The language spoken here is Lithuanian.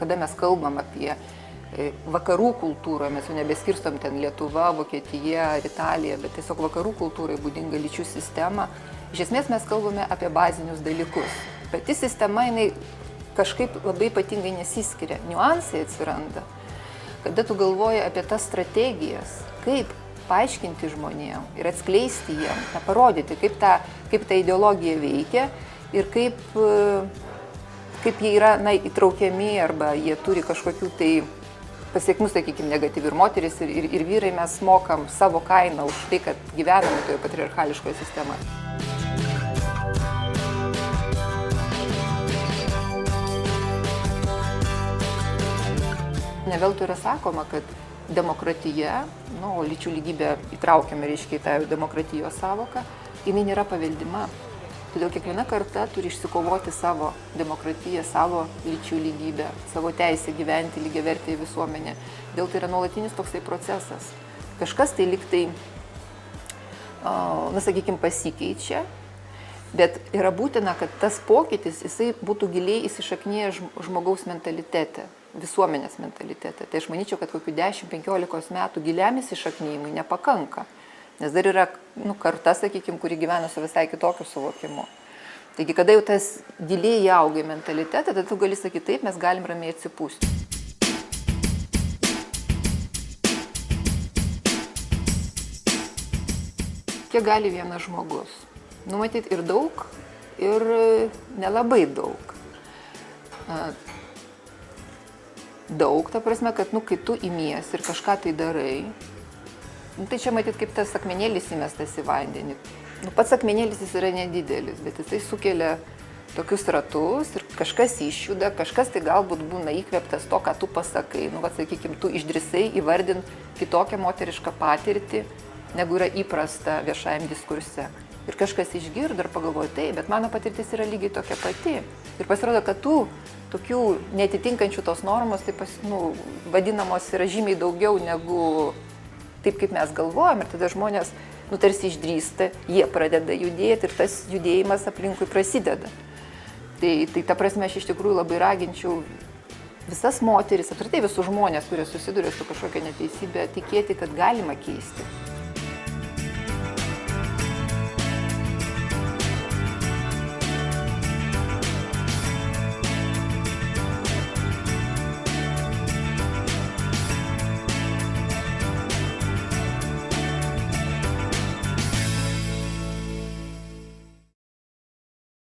kada mes kalbam apie vakarų kultūrą, mes jau nebeskirstom ten Lietuva, Vokietija ar Italija, bet tiesiog vakarų kultūrai būdinga lyčių sistema. Iš esmės mes kalbame apie bazinius dalykus. Pati sistema, jinai kažkaip labai ypatingai nesiskiria. Niuansai atsiranda, kada tu galvoji apie tas strategijas, kaip paaiškinti žmonėm ir atskleisti jiem, parodyti, kaip ta ideologija veikia ir kaip jie yra įtraukiami arba jie turi kažkokių tai pasiekmių, sakykime, negatyvių. Ir moteris, ir vyrai mes mokam savo kainą už tai, kad gyvename toje patriarchališkoje sistemoje. Ne veltui yra sakoma, kad demokratija, lyčių lygybę įtraukiame, reiškia, į tą demokratijos savoką, jinai nėra paveldima. Todėl kiekviena karta turi išsikovoti savo demokratiją, savo lyčių lygybę, savo teisę gyventi lygiavertėje visuomenėje. Dėl tai yra nuolatinis toksai procesas. Kažkas tai liktai, sakykime, pasikeičia, bet yra būtina, kad tas pokytis jisai būtų giliai įsišaknyje žmogaus mentalitete, visuomenės mentalitete. Tai aš manyčiau, kad kokių 10-15 metų giliam įsišaknyjimui nepakanka. Nes dar yra karta, sakykime, kuri gyvena su visai kitokiu suvokimu. Taigi, kada jau tas giliai įauga į mentalitetą, tada tu gali sakyti, taip, mes galim ramiai atsipūsti. Kiek gali vienas žmogus? Numatyti ir daug, ir nelabai daug. Daug, ta prasme, kad kai tu imiesi ir kažką tai darai, tai čia matyt kaip tas akmenėlis įmestas į vandenį. Pats akmenėlis jis yra nedidelis, bet jisai sukelia tokius ratus ir kažkas išjuda, kažkas tai galbūt būna įkvėptas to, ką tu pasakai. Sakykime, tu išdrįsai įvardinti kitokią moterišką patirtį, negu yra įprasta viešajam diskurse. Ir kažkas išgirdo ir pagalvoja, taip, bet mano patirtis yra lygiai tokia pati. Ir pasirodo, kad tų tokių netitinkančių tos normos, tai vadinamos yra žymiai daugiau negu taip, kaip mes galvojam, ir tada žmonės tarsi išdrįsta, jie pradeda judėti ir tas judėjimas aplinkui prasideda. Tai ta prasme aš iš tikrųjų labai raginčiau visas moteris, apskritai visus žmonės, kurie susiduria su kažkokia neteisybė, tikėti, kad galima keisti.